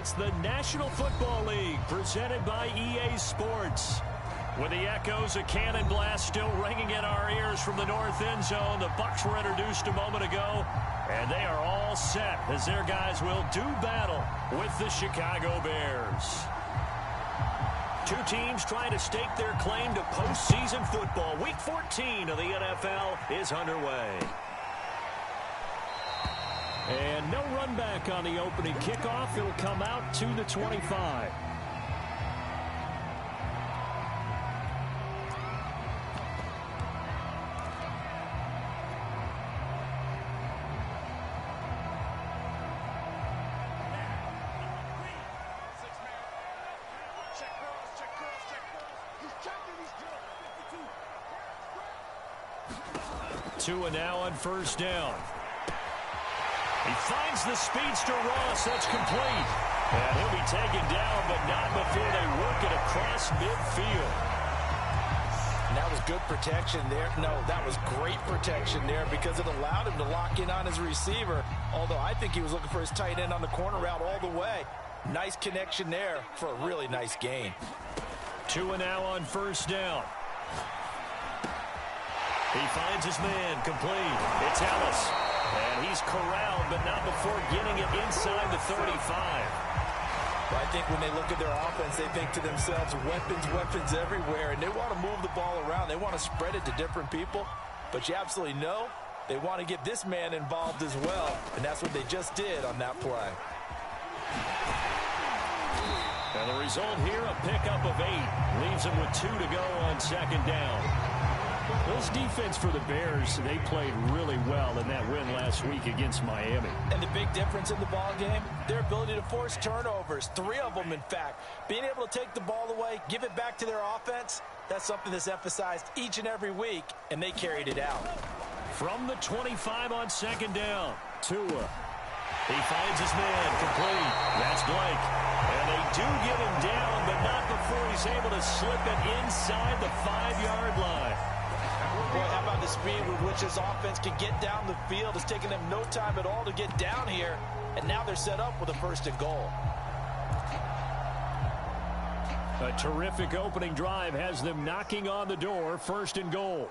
It's the National Football League presented by EA Sports. With the echoes of Cannon Blast still ringing in our ears from the north end zone, the Bucs were introduced a moment ago, and they are all set as their guys will do battle with the Chicago Bears. Two teams trying to stake their claim to postseason football. Week 14 of the NFL is underway. And no run back on the opening kickoff. It'll come out to the 25. Tua now on first down. He finds the speedster Ross. That's complete. And he'll be taken down, but not before they work it across midfield. And that was good protection there. No, that was great protection there because it allowed him to lock in on his receiver. Although I think he was looking for his tight end on the corner route all the way. Nice connection there for a really nice gain. Tua now on first down. He finds his man complete. It's Ellis. And he's corralled, but not before getting it inside the 35. Well, I think when they look at their offense, they think to themselves, weapons everywhere, and they want to move the ball around. They want to spread it to different people, but you absolutely know they want to get this man involved as well, and that's what they just did on that play. And the result here, a pickup of 8. Leaves him with 2 to go on second down. This defense for the Bears, they played really well in that win last week against Miami. And the big difference in the ball game, their ability to force turnovers, 3 of them in fact. Being able to take the ball away, give it back to their offense, that's something that's emphasized each and every week, and they carried it out. From the 25 on second down, Tua. He finds his man complete. That's Blake. And they do get him down, but not before he's able to slip it inside the 5-yard line. Boy, how about the speed with which this offense can get down the field? It's taken them no time at all to get down here, and now they're set up with a 1st and goal. A terrific opening drive has them knocking on the door, 1st and goal.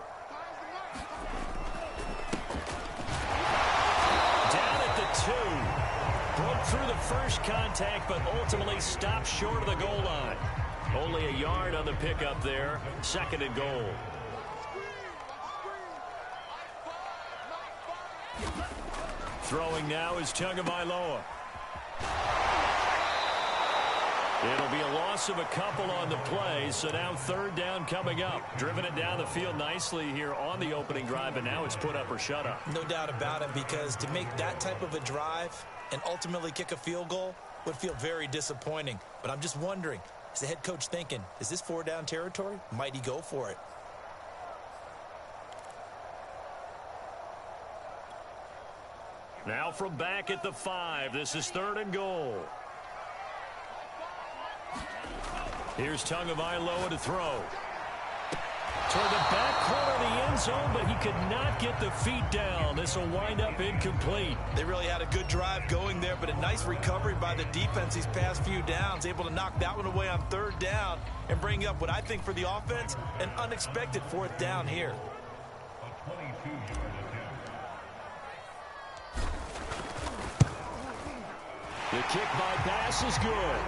Down at the 2. Broke through the first contact, but ultimately stopped short of the goal line. Only a yard on the pickup there, 2nd and goal. Throwing now is Tagovailoa. It'll be a loss of a couple on the play, so now 3rd down coming up. Driven it down the field nicely here on the opening drive, and now it's put up or shut up. No doubt about it, because to make that type of a drive and ultimately kick a field goal would feel very disappointing. But I'm just wondering, is the head coach thinking, is this 4-down territory? Might he go for it? Now from back at the 5, this is 3rd and goal. Here's Tagovailoa to throw. Toward the back corner of the end zone, but he could not get the feet down. This will wind up incomplete. They really had a good drive going there, but a nice recovery by the defense these past few downs, able to knock that one away on 3rd down and bring up what I think for the offense, an unexpected 4th down here. The kick by pass is good.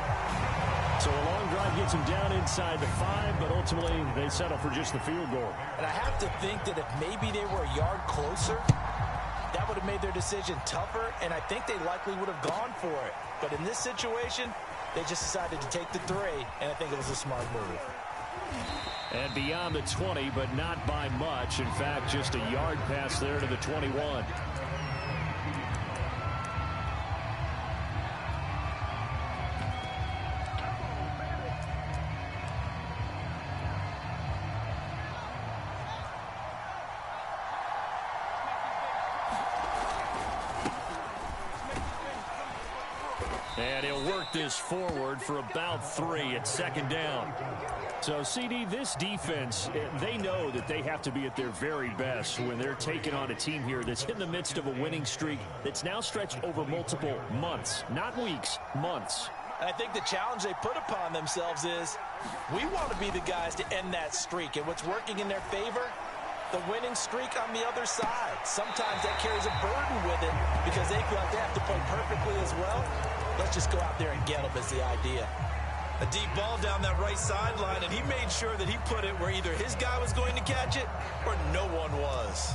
So a long drive gets him down inside the 5, but ultimately they settle for just the field goal. And I have to think that if maybe they were a yard closer, that would have made their decision tougher, and I think they likely would have gone for it. But in this situation, they just decided to take the 3, and I think it was a smart move. And beyond the 20, but not by much. In fact, just a yard pass there to the 21. And he'll work this forward for about 3 at 2nd down. So, CD, this defense, they know that they have to be at their very best when they're taking on a team here that's in the midst of a winning streak that's now stretched over multiple months, not weeks, months. I think the challenge they put upon themselves is, we want to be the guys to end that streak. And what's working in their favor? The winning streak on the other side. Sometimes that carries a burden with it because they feel like they have to play perfectly as well. Let's just go out there and get them is the idea. A deep ball down that right sideline, and he made sure that he put it where either his guy was going to catch it or no one was.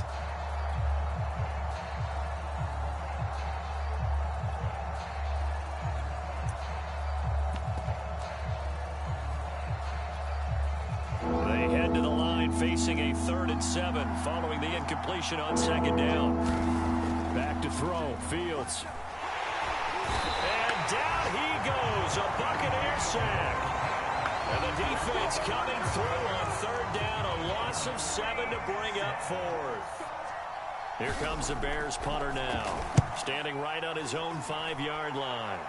They head to the line facing a 3rd and 7 following the incompletion on 2nd down. Back to throw. Fields. And down he goes. A Buccaneer sack. And the defense coming through on 3rd down. A loss of 7 to bring up 4th. Here comes the Bears punter now. Standing right on his own 5-yard line.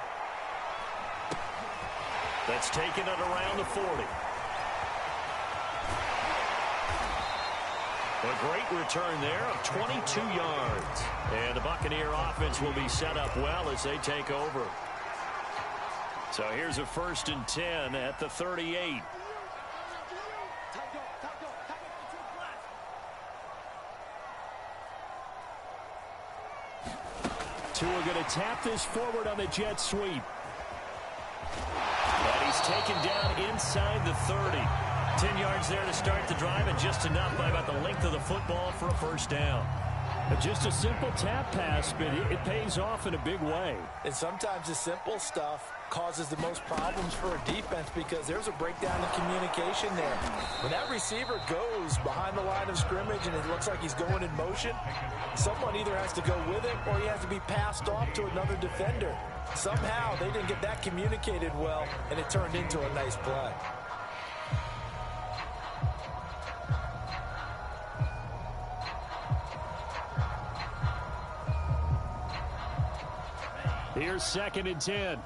That's taken it around the 40. A great return there of 22 yards. And the Buccaneer offense will be set up well as they take over. So here's a 1st and 10 at the 38. Tua going to tap this forward on the jet sweep. And he's taken down inside the 30. 10 yards there to start the drive, and just enough by about the length of the football for a 1st down. Just a simple tap pass, but it pays off in a big way. And sometimes the simple stuff causes the most problems for a defense because there's a breakdown in communication there. When that receiver goes behind the line of scrimmage and it looks like he's going in motion, someone either has to go with it or he has to be passed off to another defender. Somehow they didn't get that communicated well, and it turned into a nice play. Here's 2nd and 10.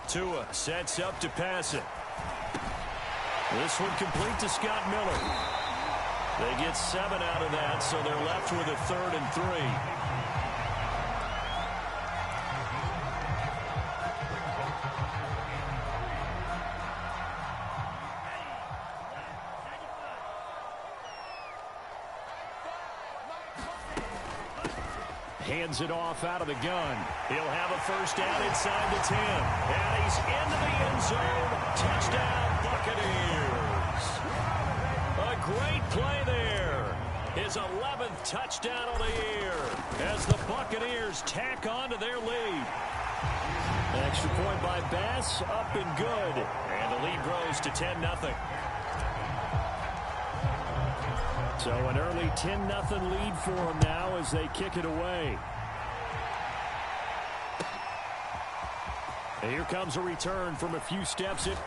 Tua sets up to pass it. This one complete to Scott Miller. They get 7 out of that, so they're left with a 3rd and 3. Hands it off out of the gun. He'll have a 1st down inside the 10. And he's into the end zone. Touchdown, Buccaneers. A great play there. His 11th touchdown of the year as the Buccaneers tack on to their lead. An extra point by Bass, up and good. And the lead grows to 10-0. So an early 10-0 lead for them now as they kick it away. And here comes a return from a few steps. And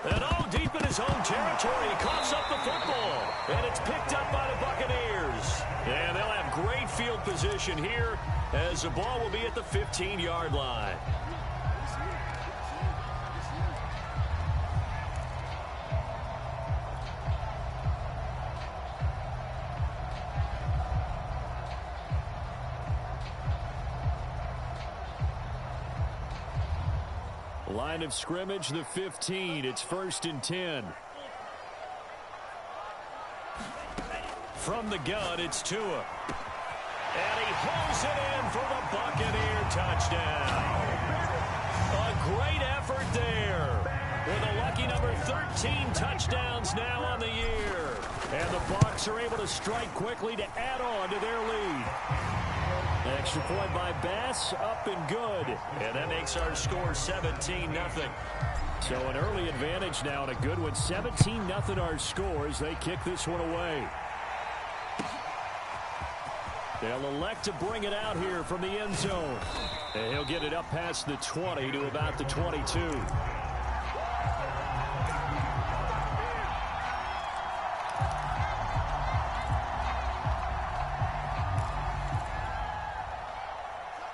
deep in his own territory. He coughs up the football. And it's picked up by the Buccaneers. And they'll have great field position here as the ball will be at the 15-yard line. Line of scrimmage, the 15. It's 1st and 10. From the gun, it's Tua. And he holds it in for the Buccaneer touchdown. A great effort there. With a lucky number 13 touchdowns now on the year. And the Bucs are able to strike quickly to add on to their lead. Extra point by Bass, up and good. And that makes our score 17-0. So an early advantage now and a good one. 17-0 our score as they kick this one away. They'll elect to bring it out here from the end zone. And he'll get it up past the 20 to about the 22.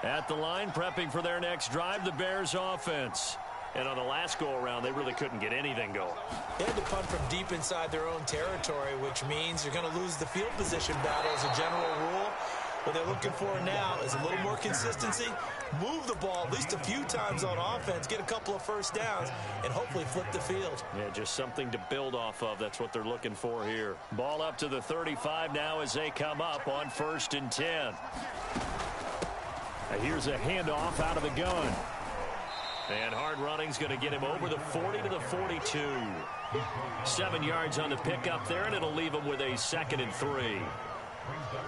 At the line, prepping for their next drive, the Bears offense. And on the last go-around, they really couldn't get anything going. They had to punt from deep inside their own territory, which means you're going to lose the field position battle as a general rule. What they're looking for now is a little more consistency, move the ball at least a few times on offense, get a couple of first downs, and hopefully flip the field. Yeah, just something to build off of. That's what they're looking for here. Ball up to the 35 now as they come up on 1st and 10. Here's a handoff out of the gun. And hard running's going to get him over the 40 to the 42. 7 yards on the pickup there, and it'll leave him with a 2nd and 3.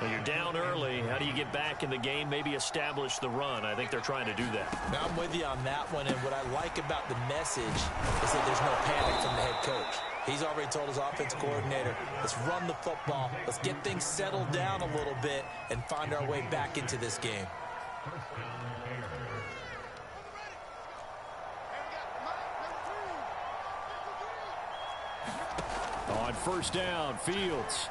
Well, you're down early. How do you get back in the game, maybe establish the run? I think they're trying to do that. Now, I'm with you on that one, and what I like about the message is that there's no panic from the head coach. He's already told his offensive coordinator, let's run the football, let's get things settled down a little bit and find our way back into this game. On 1st down, Fields.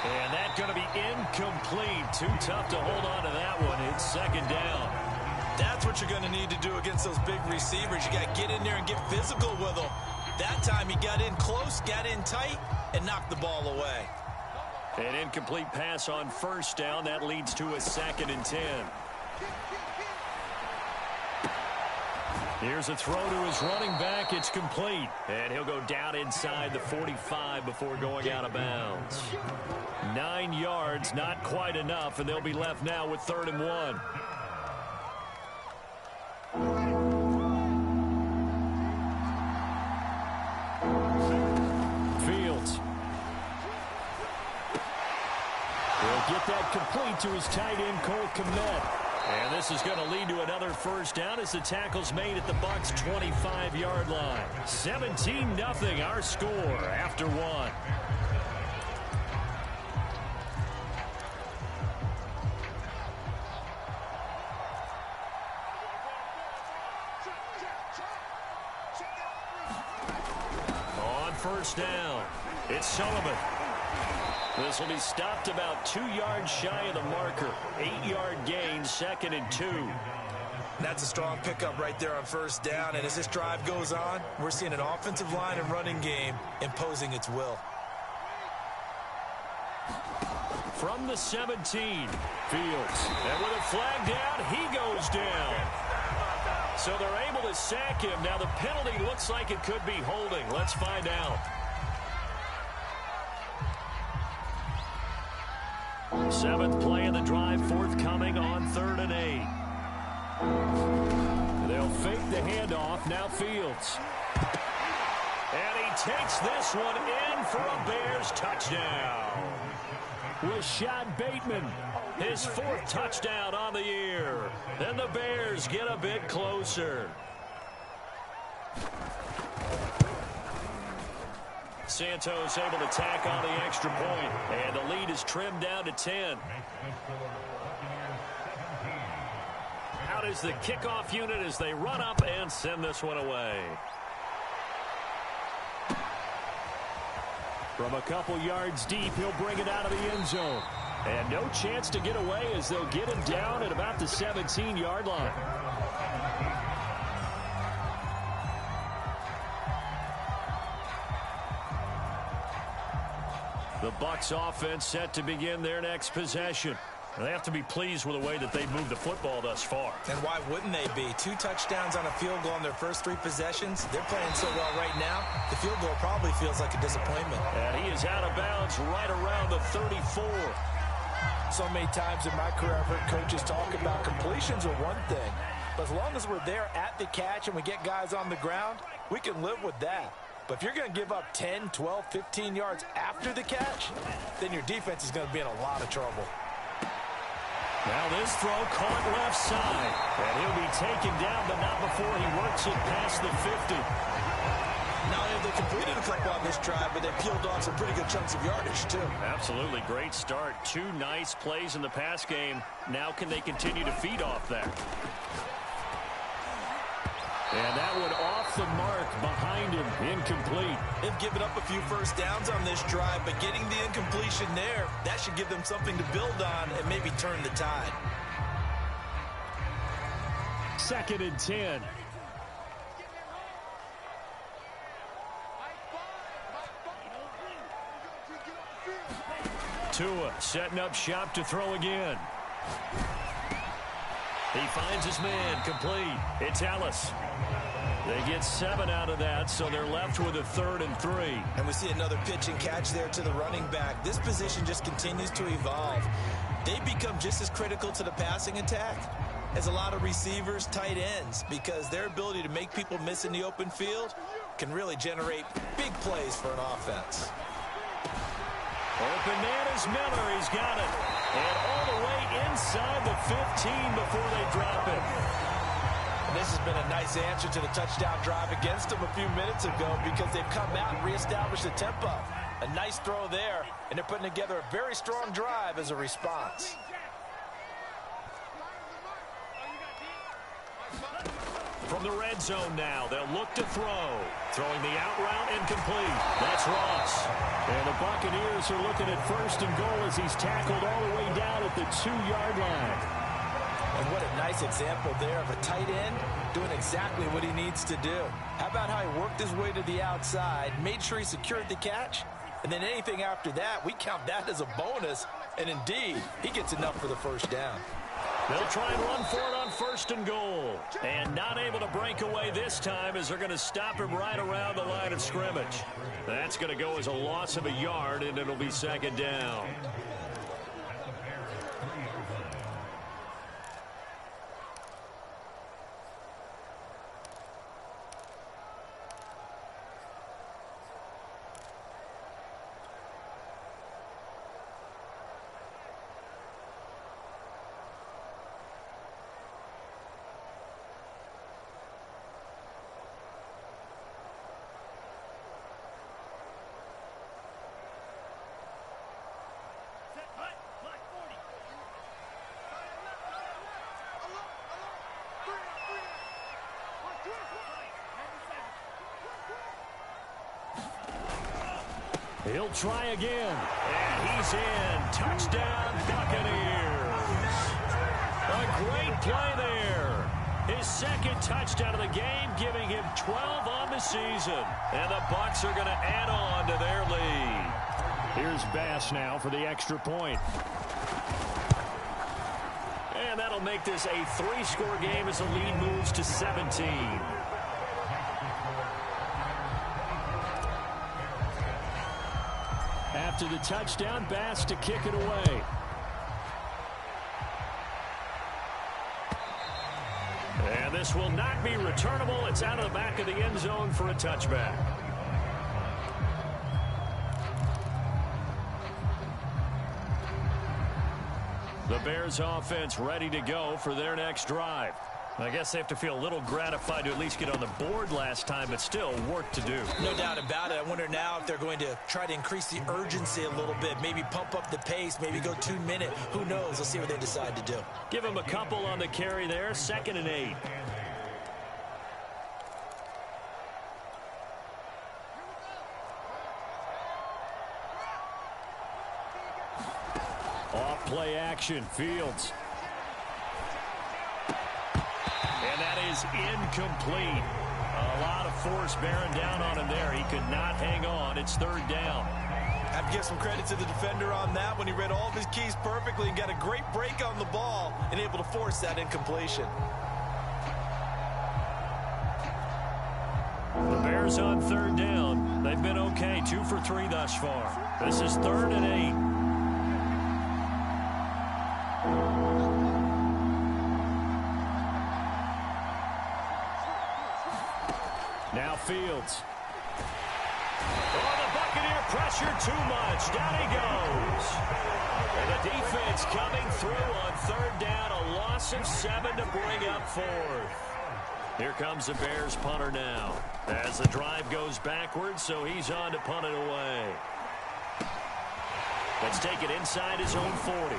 And that's going to be incomplete. Too tough to hold on to that one. It's 2nd down. That's what you're going to need to do against those big receivers. You got to get in there and get physical with them. That time he got in close, got in tight, and knocked the ball away. An incomplete pass on 1st down. That leads to a 2nd and 10. Here's a throw to his running back. It's complete. And he'll go down inside the 45 before going out of bounds. 9 yards, not quite enough, and they'll be left now with 3rd and 1. Fields. He'll get that complete to his tight end, Cole Kmet. And this is going to lead to another 1st down as the tackle's made at the Bucs' 25-yard line. 17-0 our score after 1. On 1st down, it's Sullivan. This will be stopped about 2 yards shy of the marker. 8-yard gain, 2nd and 2. That's a strong pickup right there on 1st down. And as this drive goes on, we're seeing an offensive line and running game imposing its will. From the 17, Fields. And with a flag down, he goes down. So they're able to sack him. Now the penalty looks like it could be holding. Let's find out. 7th play of the drive forthcoming on 3rd and 8. They'll fake the handoff. Now Fields. And he takes this one in for a Bears touchdown. Rashad Bateman, his 4th touchdown on the year. Then the Bears get a bit closer. Santos able to tack on the extra point, and the lead is trimmed down to 10. Out is the kickoff unit as they run up and send this one away. From a couple yards deep, he'll bring it out of the end zone. And no chance to get away as they'll get him down at about the 17-yard line. The Bucs offense set to begin their next possession. They have to be pleased with the way that they've moved the football thus far. And why wouldn't they be? 2 touchdowns on a field goal in their first 3 possessions. They're playing so well right now, the field goal probably feels like a disappointment. And he is out of bounds right around the 34. So many times in my career, I've heard coaches talk about completions are one thing. But as long as we're there at the catch and we get guys on the ground, we can live with that. But if you're going to give up 10, 12, 15 yards after the catch, then your defense is going to be in a lot of trouble. Now this throw caught left side. And he'll be taken down, but not before he works it past the 50. Not only have they completed a couple on this drive, but they peeled off some pretty good chunks of yardage, too. Absolutely. Great start. 2 nice plays in the pass game. Now can they continue to feed off that? And that one off the mark behind him. Incomplete. They've given up a few first downs on this drive, but getting the incompletion there, that should give them something to build on and maybe turn the tide. 2nd and 10. Tua setting up shop to throw again. He finds his man complete. It's Ellis. They get 7 out of that, so they're left with a 3rd and 3. And we see another pitch and catch there to the running back. This position just continues to evolve. They become just as critical to the passing attack as a lot of receivers, tight ends, because their ability to make people miss in the open field can really generate big plays for an offense. Open man is Miller. He's got it. And all the way inside the 15 before they drop it. And this has been a nice answer to the touchdown drive against them a few minutes ago because they've come out and reestablished the tempo. A nice throw there, and they're putting together a very strong drive as a response. From the red zone now, they'll look to throw. Throwing the out route incomplete. That's Ross. And the Buccaneers are looking at 1st and goal as he's tackled all the way down at the 2-yard line. And what a nice example there of a tight end doing exactly what he needs to do. How about how he worked his way to the outside, made sure he secured the catch, and then anything after that, we count that as a bonus. And indeed, he gets enough for the 1st down. They'll try and run for it on 1st and goal. And not able to break away this time as they're going to stop him right around the line of scrimmage. That's going to go as a loss of a yard, and it'll be 2nd down. He'll try again. And he's in. Touchdown, Buccaneers. A great play there. His 2nd touchdown of the game, giving him 12 on the season. And the Bucs are going to add on to their lead. Here's Bass now for the extra point. And that'll make this a 3-score game as the lead moves to 17. After the touchdown, Bass to kick it away. And this will not be returnable. It's out of the back of the end zone for a touchback. The Bears offense ready to go for their next drive. I guess they have to feel a little gratified to at least get on the board last time, but still work to do. No doubt about it. I wonder now if they're going to try to increase the urgency a little bit, maybe pump up the pace, maybe go 2-minute. Who knows? Let's see what they decide to do. Give them a couple on the carry there. 2nd and 8. Off play action. Fields. And that is incomplete. A lot of force bearing down on him there. He could not hang on. It's 3rd down. I have to give some credit to the defender on that when he read all of his keys perfectly and got a great break on the ball and able to force that incompletion. The Bears on 3rd down. They've been okay. 2 for 3 thus far. This is 3rd and 8. Now Fields. Oh, the Buccaneer pressure too much. Down he goes. And the defense coming through on 3rd down. A loss of 7 to bring up 4th. Here comes the Bears punter now. As the drive goes backwards, so he's on to punt it away. Let's take it inside his own 40.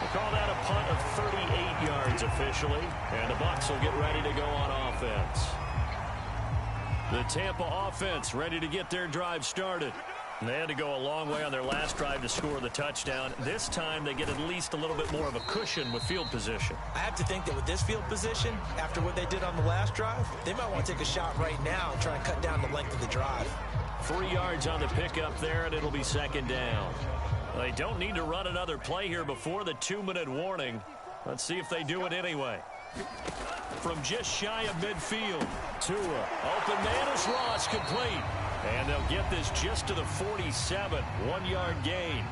We'll call that a punt of 38 yards officially. And the Bucs will get ready to go on offense. The Tampa offense ready to get their drive started. And they had to go a long way on their last drive to score the touchdown. This time they get at least a little bit more of a cushion with field position. I have to think that with this field position, after what they did on the last drive, they might want to take a shot right now and try and cut down the length of the drive. 3 yards on the pickup there, and it'll be second down. They don't need to run another play here before the 2-minute warning. Let's see if they do it anyway. From just shy of midfield, Tua. Open man is Ross, complete. And they'll get this just to the 47, 1-yard gain.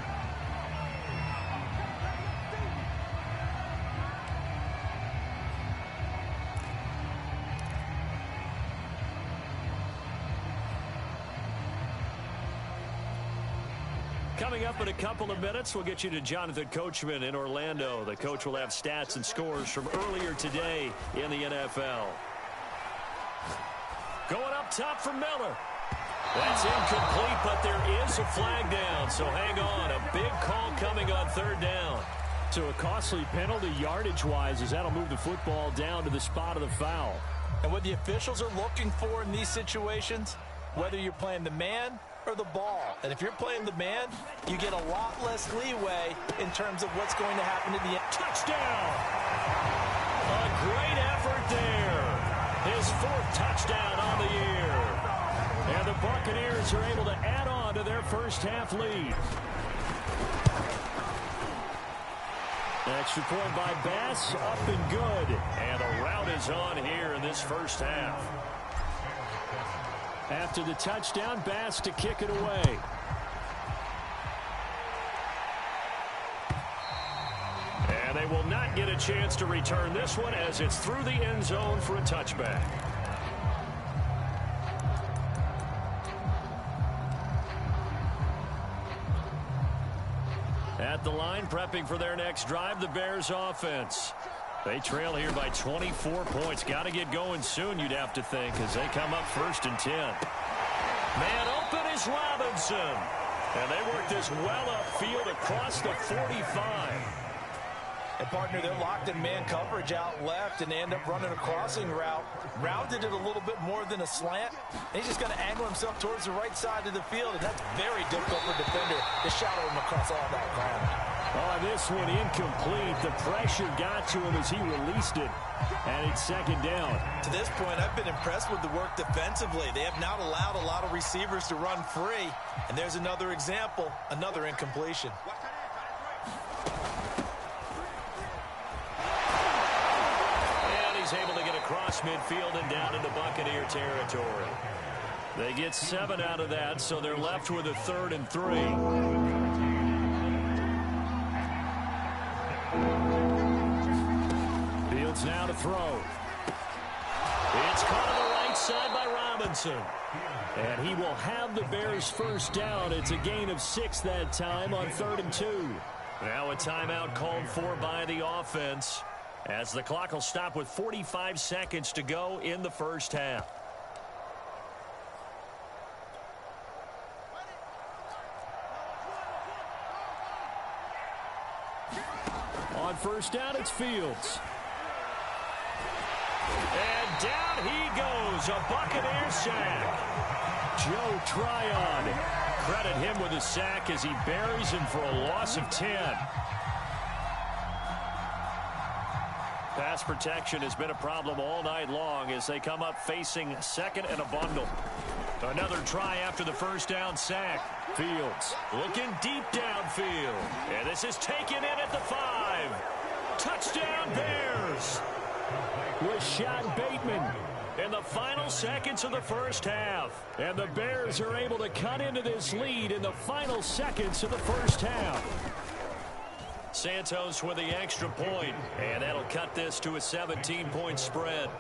Coming up in a couple of minutes, we'll get you to Jonathan Coachman in Orlando. The coach will have stats and scores from earlier today in the NFL. Going up top for Miller. That's incomplete, but there is a flag down, so hang on. A big call coming on third down. So a costly penalty yardage-wise as that'll move the football down to the spot of the foul. And what the officials are looking for in these situations, whether you're playing the man or the ball. And if you're playing the man, you get a lot less leeway in terms of what's going to happen at the end. Touchdown! A great effort there. His 4th touchdown on the year. And the Buccaneers are able to add on to their first half lead. Extra point by Bass, up and good. And the rout is on here in this first half. After the touchdown, Bass to kick it away. And they will not get a chance to return this one as it's through the end zone for a touchback. At the line, prepping for their next drive, the Bears offense. They trail here by 24 points. Got to get going soon, you'd have to think, as they come up 1st and 10. Man open is Robinson. And they work this well upfield across the 45. And, partner, they're locked in man coverage out left, and they end up running a crossing route. Rounded it a little bit more than a slant. He's just going to angle himself towards the right side of the field, and that's very difficult for a defender to shadow him across all that ground. Oh, this one incomplete. The pressure got to him as he released it. And it's second down. To this point, I've been impressed with the work defensively. They have not allowed a lot of receivers to run free. And there's another example, another incompletion. And he's able to get across midfield and down into Buccaneer territory. They get 7 out of that, so they're left with a 3rd and 3. Fields now to throw. It's caught on the right side by Robinson. And he will have the Bears first down. It's a gain of 6 that time on 3rd and 2. Now a timeout called for by the offense as the clock will stop with 45 seconds to go in the first half. On first down, it's Fields. And down he goes, a Buccaneer sack. Joe Tryon. Credit him with a sack as he buries him for a loss of 10. Pass protection has been a problem all night long as they come up facing 2nd and a bundle. Another try after the first down sack. Fields looking deep downfield. And this is taken in at the 5. Touchdown Bears. Rashad Bateman in the final seconds of the first half. And the Bears are able to cut into this lead in the final seconds of the first half. Santos with the extra point, and that'll cut this to a 17-point spread.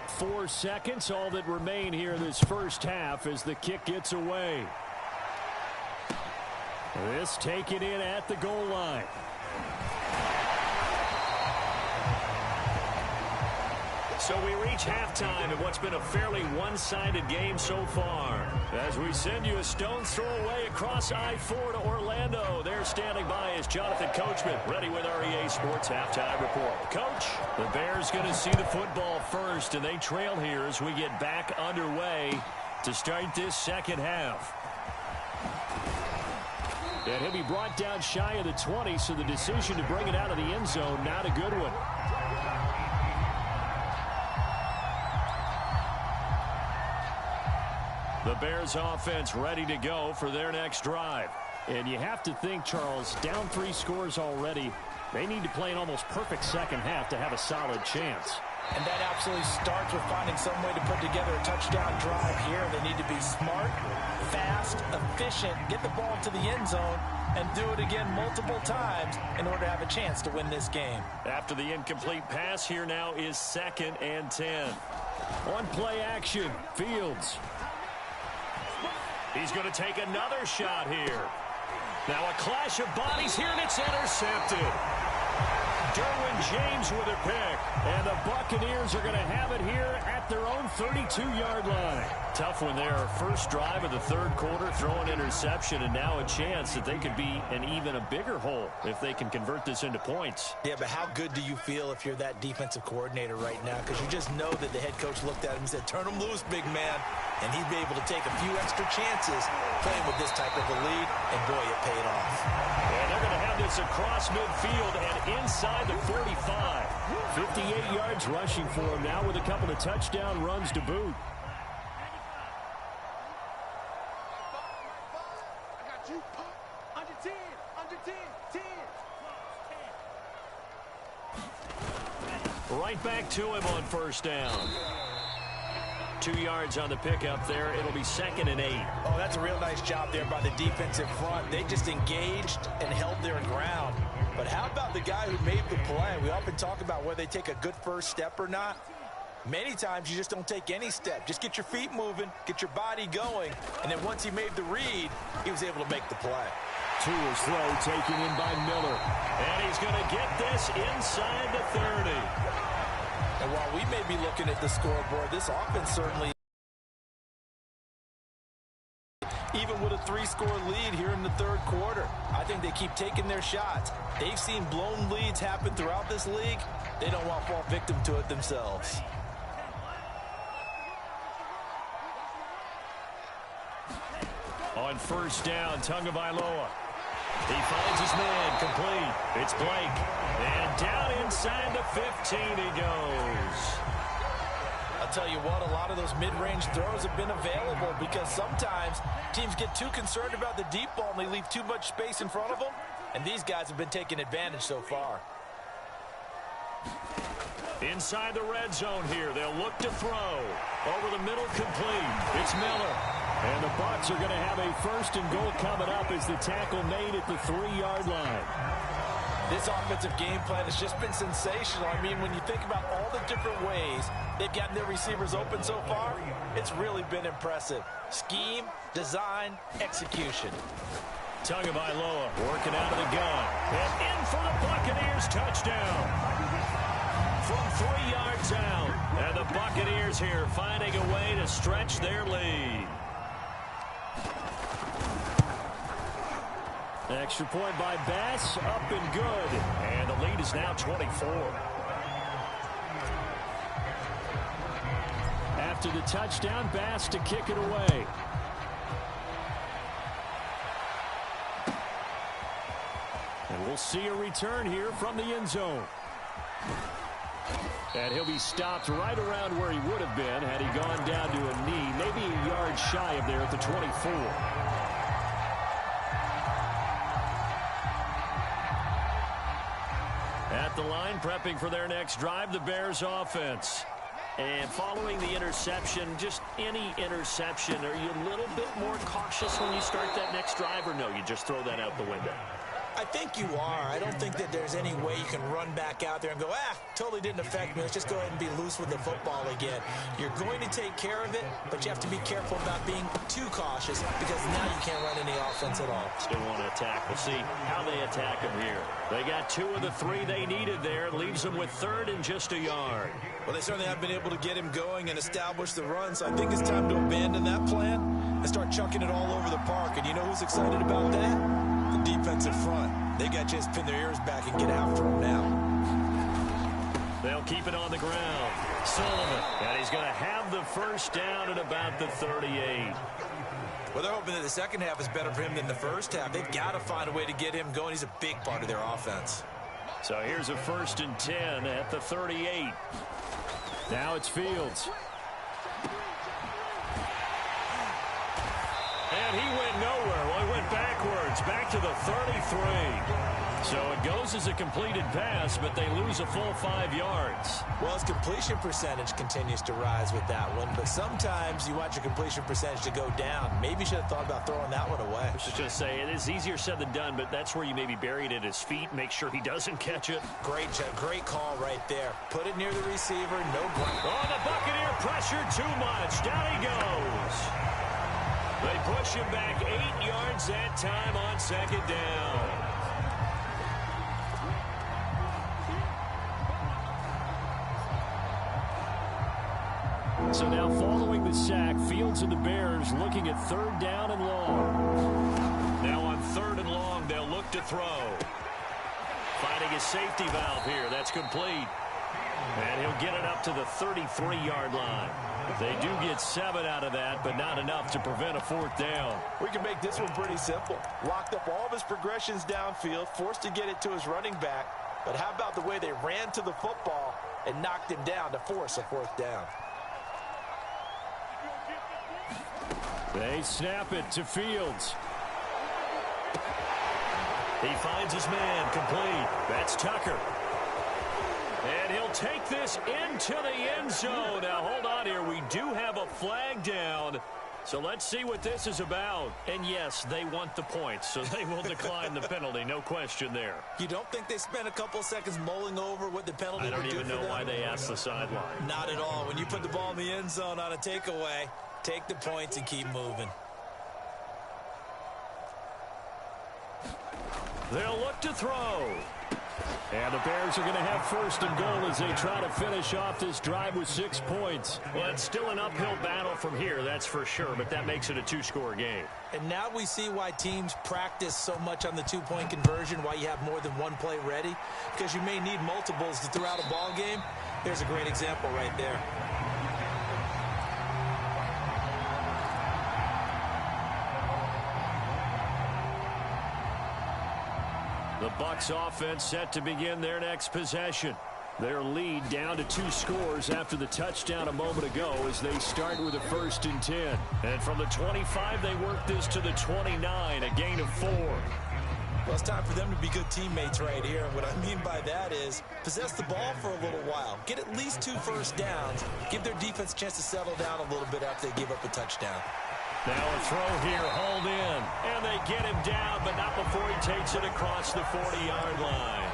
4 seconds, all that remain here in this first half as the kick gets away. This taken in at the goal line. So we reach halftime in what's been a fairly one-sided game so far. As we send you a stone's throw away across I-4 to Orlando. There standing by is Jonathan Coachman, ready with our EA Sports Halftime Report. Coach, the Bears going to see the football first, and they trail here as we get back underway to start this second half. And he'll be brought down shy of the 20, so the decision to bring it out of the end zone, not a good one. The Bears offense ready to go for their next drive. And you have to think, Charles, down 3 scores already. They need to play an almost perfect second half to have a solid chance. And that absolutely starts with finding some way to put together a touchdown drive here. They need to be smart, fast, efficient, get the ball to the end zone, and do it again multiple times in order to have a chance to win this game. After the incomplete pass, here now is 2nd and 10. On play action, Fields. He's going to take another shot here. Now a clash of bodies here, and it's intercepted. Derwin James with a pick. And the Buccaneers are going to have it here at their own 32-yard line. Tough one there. First drive of the 3rd quarter, throw an interception, and now a chance that they could be in even a bigger hole if they can convert this into points. Yeah, but how good do you feel if you're that defensive coordinator right now? Because you just know that the head coach looked at him and said, turn him loose, big man. And he'd be able to take a few extra chances playing with this type of a lead, and boy, it paid off. And they're going to have this across midfield and inside the 45. 58 yards rushing for him now with a couple of touchdown runs to boot. Right back to him on 1st down. 2 yards on the pickup there. It'll be 2nd and 8. Oh, that's a real nice job there by the defensive front. They just engaged and held their ground. But how about the guy who made the play? We often talk about whether they take a good first step or not. Many times you just don't take any step. Just get your feet moving, get your body going, and then once he made the read, he was able to make the play. Tua's throw taken in by Miller. And he's going to get this inside the 30. And while we may be looking at the scoreboard, this offense certainly, even with a 3-score lead here in the 3rd quarter, I think they keep taking their shots. They've seen blown leads happen throughout this league. They don't want to fall victim to it themselves. On 1st down, Tagovailoa. He finds his man, complete. It's Blake. And down inside the 15 he goes. I'll tell you what, a lot of those mid-range throws have been available because sometimes teams get too concerned about the deep ball and they leave too much space in front of them. And these guys have been taking advantage so far. Inside the red zone here, they'll look to throw. Over the middle, complete. It's Miller. And the Bucs are going to have a 1st and goal coming up as the tackle made at the 3-yard line. This offensive game plan has just been sensational. I mean, when you think about all the different ways they've gotten their receivers open so far, it's really been impressive. Scheme, design, execution. Tagovailoa working out of the gun. And in for the Buccaneers touchdown. From 3 yards out. And the Buccaneers here finding a way to stretch their lead. Extra point by Bass, up and good. And the lead is now 24. After the touchdown, Bass to kick it away. And we'll see a return here from the end zone. And he'll be stopped right around where he would have been had he gone down to a knee, maybe a yard shy of there at the 24. At the line, prepping for their next drive, the Bears offense. And following the interception, just any interception, are you a little bit more cautious when you start that next drive, or no, you just throw that out the window? I think you are. I don't think that there's any way you can run back out there and go, totally didn't affect me. Let's just go ahead and be loose with the football again. You're going to take care of it, but you have to be careful about being too cautious because now you can't run any offense at all. Still want to attack. We'll see how they attack them here. They got 2 of the 3 they needed there. Leaves them with 3rd and just a yard. Well, they certainly have been able to get him going and establish the run, so I think it's time to abandon that plan and start chucking it all over the park. And you know who's excited about that? The defensive front. They got to just pin their ears back and get after him now. They'll keep it on the ground. Sullivan, and he's going to have the 1st down at about the 38. Well, they're hoping that the second half is better for him than the first half. They've got to find a way to get him going. He's a big part of their offense. So here's a 1st and 10 at the 38. Now it's Fields. And he went nowhere. Well, he went backwards, back to the 33. So it goes as a completed pass, but they lose a full 5 yards. Well, his completion percentage continues to rise with that one, but sometimes you want your completion percentage to go down. Maybe you should have thought about throwing that one away. I was just going to say, it is easier said than done, but that's where you maybe bury it at his feet, make sure he doesn't catch it. Great call right there. Put it near the receiver, no ground. Oh, the Buccaneer pressure too much. Down he goes. They push him back 8 yards that time on second down. So now following the sack, Fields and the Bears looking at 3rd down and long. Now on 3rd and long, they'll look to throw. Finding his safety valve here. That's complete. And he'll get it up to the 33-yard line. They do get 7 out of that, but not enough to prevent a 4th down. We can make this one pretty simple. Locked up all of his progressions downfield, forced to get it to his running back. But how about the way they ran to the football and knocked him down to force a 4th down? They snap it to Fields. He finds his man complete. That's Tucker. And he'll take this into the end zone. Now, hold on here. We do have a flag down. So let's see what this is about. And, yes, they want the points, so they will decline the penalty. No question there. You don't think they spent a couple seconds mulling over what the penalty would do? I don't even know why they asked the sideline. Not at all. When you put the ball in the end zone on a takeaway, take the points and keep moving. They'll look to throw. And the Bears are going to have 1st and goal as they try to finish off this drive with 6 points. Well, it's still an uphill battle from here, that's for sure, but that makes it a 2-score game. And now we see why teams practice so much on the 2-point conversion, why you have more than one play ready, because you may need multiples to throw out a ball game. There's a great example right there. The Bucs offense set to begin their next possession. Their lead down to 2 scores after the touchdown a moment ago as they start with a 1st and 10. And from the 25, they work this to the 29, a gain of 4. Well, it's time for them to be good teammates right here. And what I mean by that is possess the ball for a little while. Get at least 2 first downs. Give their defense a chance to settle down a little bit after they give up a touchdown. Now a throw here, hauled in. And they get him down, but not before he takes it across the 40-yard line.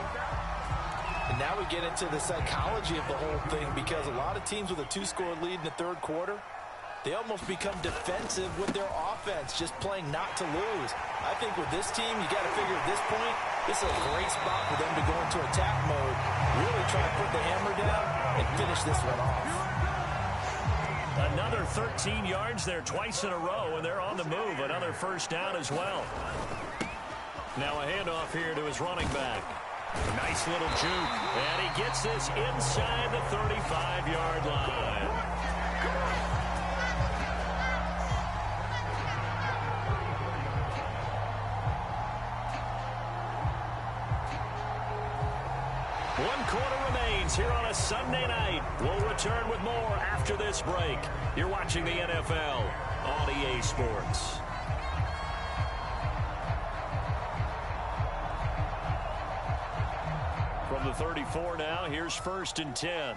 And now we get into the psychology of the whole thing, because a lot of teams with a 2-score lead in the 3rd quarter, they almost become defensive with their offense, just playing not to lose. I think with this team, you got to figure at this point, this is a great spot for them to go into attack mode, really try to put the hammer down and finish this one off. Another 13 yards there twice in a row, and they're on the move. Another 1st down as well. Now a handoff here to his running back. Nice little juke. And he gets this inside the 35-yard line. One quarter remains here on a Sunday night. We'll return with more after this break. You're watching the NFL on EA Sports. From the 34 now, here's 1st and 10.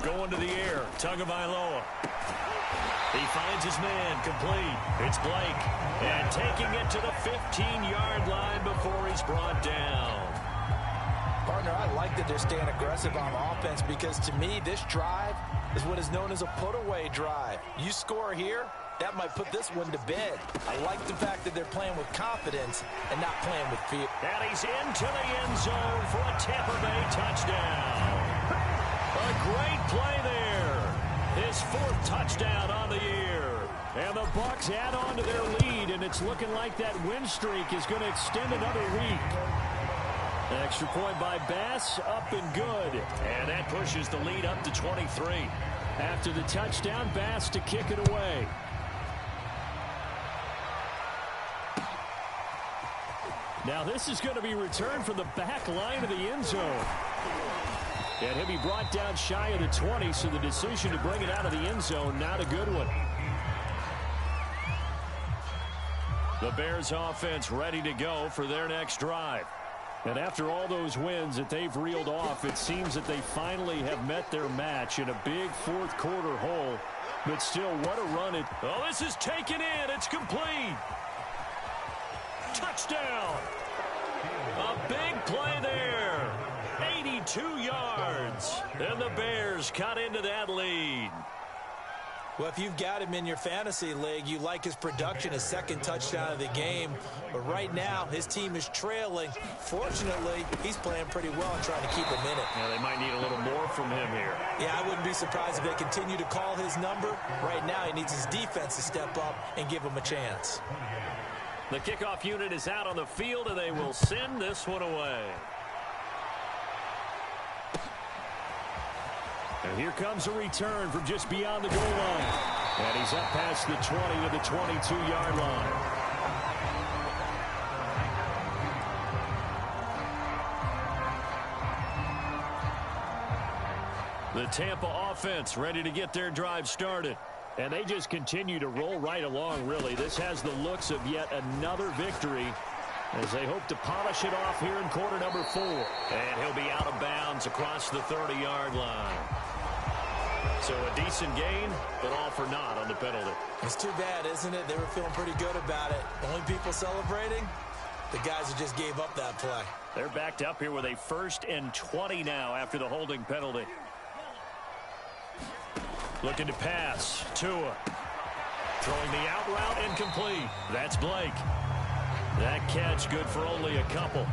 Going to the air, Tagovailoa. He finds his man complete. It's Blake. And taking it to the 15-yard line before he's brought down. Partner, I like that they're staying aggressive on offense, because to me, this drive is what is known as a put-away drive. You score here, that might put this one to bed. I like the fact that they're playing with confidence and not playing with fear. And he's into the end zone for a Tampa Bay touchdown. A great play there. His 4th touchdown on the year. And the Bucs add on to their lead, and it's looking like that win streak is going to extend another week. Extra point by Bass, up and good. And that pushes the lead up to 23. After the touchdown, Bass to kick it away. Now this is going to be returned from the back line of the end zone. And he'll be brought down shy of the 20, so the decision to bring it out of the end zone, not a good one. The Bears offense ready to go for their next drive. And after all those wins that they've reeled off, it seems that they finally have met their match in a big fourth quarter hole. But still, what a run it. Oh, this is taken in. It's complete. Touchdown. A big play there. 82 yards. And the Bears cut into that lead. Well, if you've got him in your fantasy league, you like his production, his second touchdown of the game. But right now, his team is trailing. Fortunately, he's playing pretty well and trying to keep him in it. Yeah, they might need a little more from him here. Yeah, I wouldn't be surprised if they continue to call his number. Right now, he needs his defense to step up and give him a chance. The kickoff unit is out on the field, and they will send this one away. And here comes a return from just beyond the goal line. And he's up past the 20 to the 22-yard line. The Tampa offense ready to get their drive started. And they just continue to roll right along, really. This has the looks of yet another victory as they hope to polish it off here in quarter number 4. And he'll be out of bounds across the 30-yard line. So a decent gain, but all for naught on the penalty. It's too bad, isn't it? They were feeling pretty good about it. The only people celebrating, the guys who just gave up that play. They're backed up here with a 1st and 20 now after the holding penalty. Looking to pass. Tua. Throwing the out route incomplete. That's Blake. That catch good for only a couple.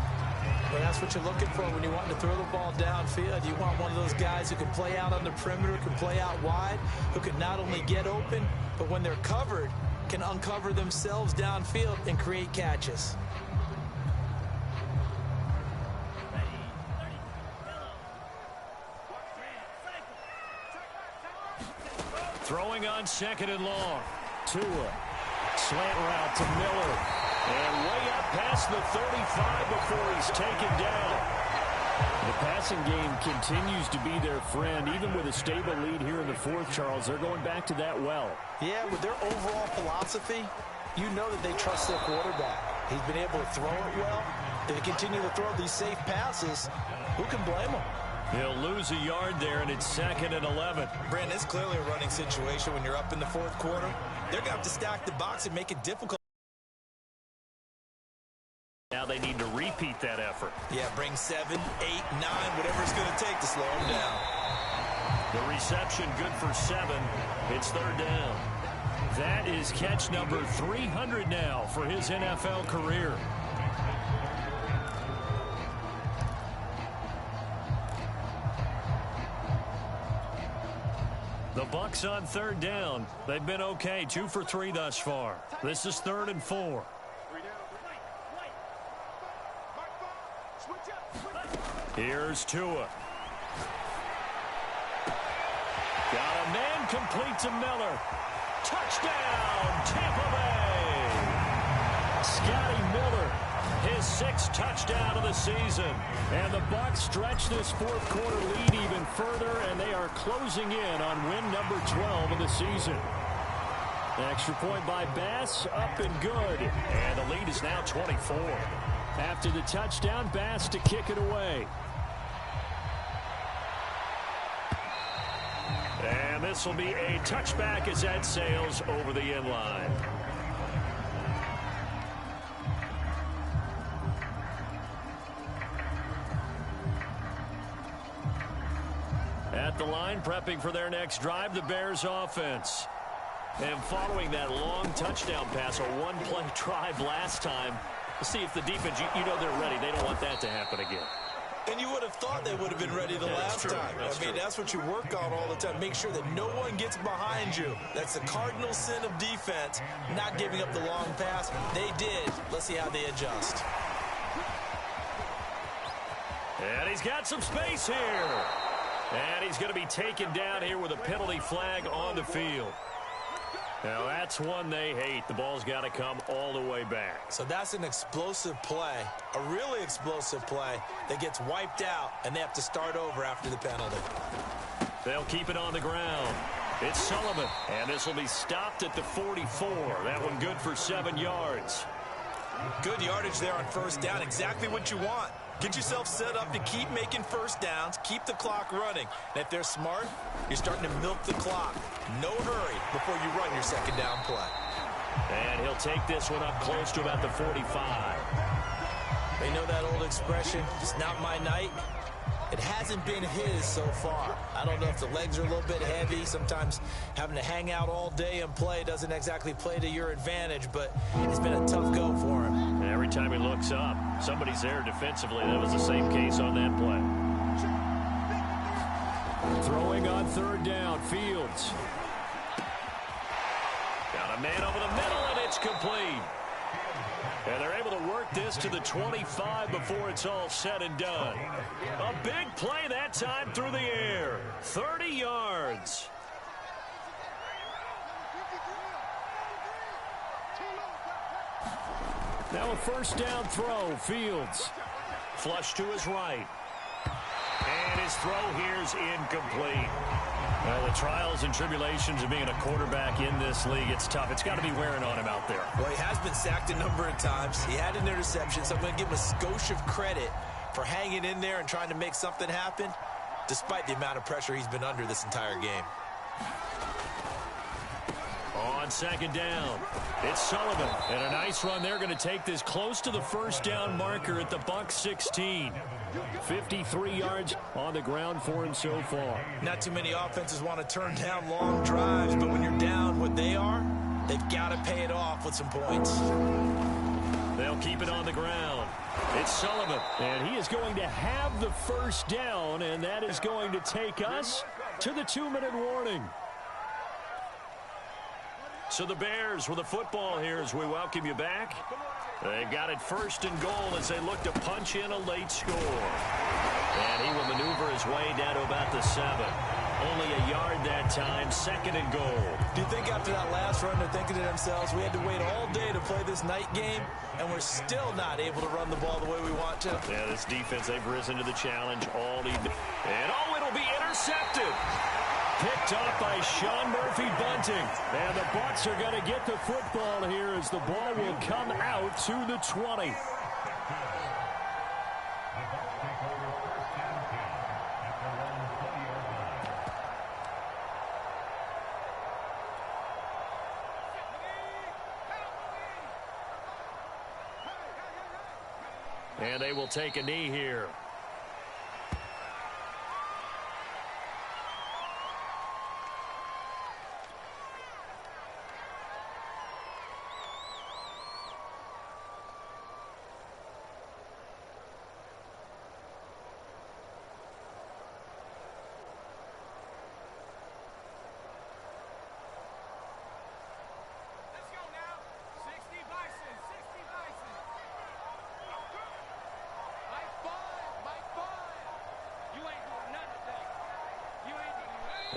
Well, that's what you're looking for when you want to throw the ball downfield. You want one of those guys who can play out on the perimeter, can play out wide, who can not only get open, but when they're covered, can uncover themselves downfield and create catches. Throwing on 2nd and long. Tua. Slant route to Miller. And way up past the 35 before he's taken down. The passing game continues to be their friend. Even with a stable lead here in the 4th, Charles, they're going back to that well. Yeah, with their overall philosophy, you know that they trust their quarterback. He's been able to throw it well. If they continue to throw these safe passes, who can blame them? He'll lose a yard there, and it's 2nd and 11. Brandon, it's clearly a running situation when you're up in the 4th quarter. They're going to have to stack the box and make it difficult. Now they need to repeat that effort. Yeah, bring 7, 8, 9, whatever it's going to take to slow them down. The reception good for 7. It's 3rd down. That is catch number 300 now for his NFL career. The Bucs on 3rd down. They've been okay, 2 for 3 thus far. This is 3rd and 4. Here's Tua. Got a man complete to Miller. Touchdown, Tampa Bay. Scotty Miller, his 6th touchdown of the season. And the Bucs stretch this 4th quarter lead even further, and they are closing in on win number 12 of the season. Extra point by Bass, up and good. And the lead is now 24. After the touchdown, Bass to kick it away. And this will be a touchback as that sails over the end line. At the line, prepping for their next drive, the Bears offense. And following that long touchdown pass, a one-play drive last time, we'll see if the defense, you know they're ready. They don't want that to happen again. And you would have thought they would have been ready the last time. That's what you work on all the time. Make sure that no one gets behind you. That's the cardinal sin of defense, not giving up the long pass. They did. Let's see how they adjust. And he's got some space here. And he's going to be taken down here with a penalty flag on the field. Now that's one they hate. The ball's got to come all the way back. So that's an explosive play, a really explosive play that gets wiped out, and they have to start over after the penalty. They'll keep it on the ground. It's Sullivan, and this will be stopped at the 44. That one good for 7 yards. Good yardage there on first down. Exactly what you want. Get yourself set up to keep making first downs, keep the clock running. And if they're smart, you're starting to milk the clock. No hurry before you run your second down play. And he'll take this one up close to about the 45. They know that old expression, it's not my night. It hasn't been his so far. I don't know if the legs are a little bit heavy. Sometimes having to hang out all day and play doesn't exactly play to your advantage, but it's been a tough go for him. And every time he looks up, somebody's there defensively. That was the same case on that play. Throwing on third down, Fields. Got a man over the middle, and it's complete. And they're able to work this to the 25 before it's all said and done. A big play that time through the air. 30 yards. Now a first down throw, Fields. Flush to his right. And his throw here's incomplete. Well, the trials and tribulations of being a quarterback in this league, it's tough. It's got to be wearing on him out there. Well, he has been sacked a number of times. He had an interception, so I'm going to give him a skosh of credit for hanging in there and trying to make something happen, despite the amount of pressure he's been under this entire game. On second down, it's Sullivan. And a nice run. They're going to take this close to the first down marker at the Bucs 16. 53 yards on the ground for him so far. Not too many offenses want to turn down long drives, but when you're down what they are, they've got to pay it off with some points. They'll keep it on the ground. It's Sullivan. And he is going to have the first down, and that is going to take us to the 2-minute warning. So the Bears with the football here as we welcome you back. They've got it first and goal as they look to punch in a late score. And he will maneuver his way down to about the 7. Only a yard that time, second and goal. Do you think after that last run they're thinking to themselves, we had to wait all day to play this night game, and we're still not able to run the ball the way we want to? Yeah, this defense, they've risen to the challenge all evening. And oh, it'll be intercepted. Picked off by Sean Murphy Bunting. And the Bucs are going to get the football here as the ball will come out to the 20. And they will take a knee here.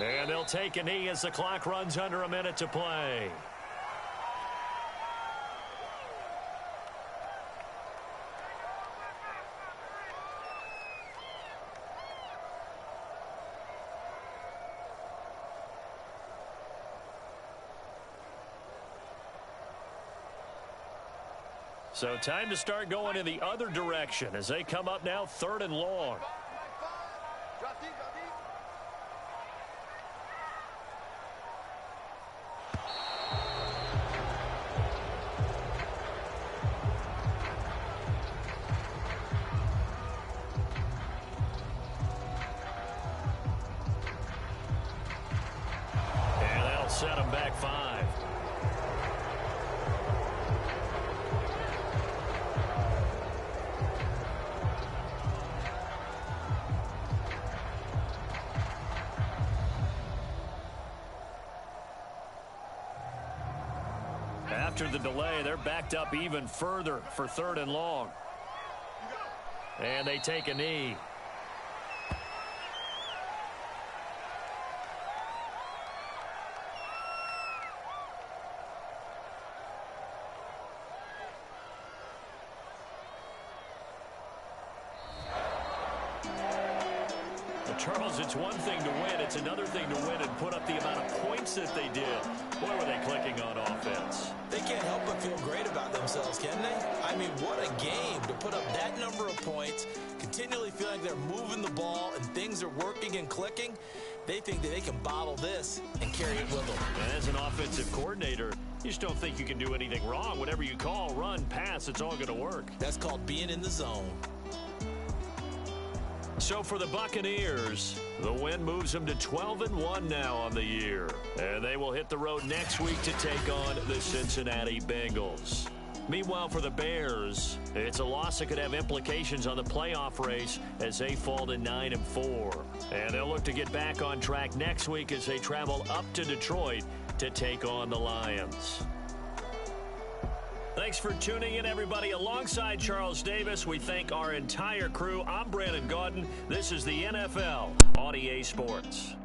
And they'll take a knee as the clock runs under a minute to play. So time to start going in the other direction as they come up now third and long. And that'll set them back 5. After the delay, they're backed up even further for third and long. And they take a knee. Charles, it's one thing to win. It's another thing to win and put up the amount of points that they did. Boy, were they clicking on offense. They can't help but feel great about themselves, can they? I mean, what a game to put up that number of points, continually feeling they're moving the ball and things are working and clicking. They think that they can bottle this and carry it with them. And as an offensive coordinator, you just don't think you can do anything wrong. Whatever you call, run, pass, it's all going to work. That's called being in the zone. So for the Buccaneers, the win moves them to 12-1 now on the year. And they will hit the road next week to take on the Cincinnati Bengals. Meanwhile, for the Bears, it's a loss that could have implications on the playoff race as they fall to 9-4. And they'll look to get back on track next week as they travel up to Detroit to take on the Lions. Thanks for tuning in, everybody. Alongside Charles Davis, we thank our entire crew. I'm Brandon Gaudin. This is the NFL on EA Sports.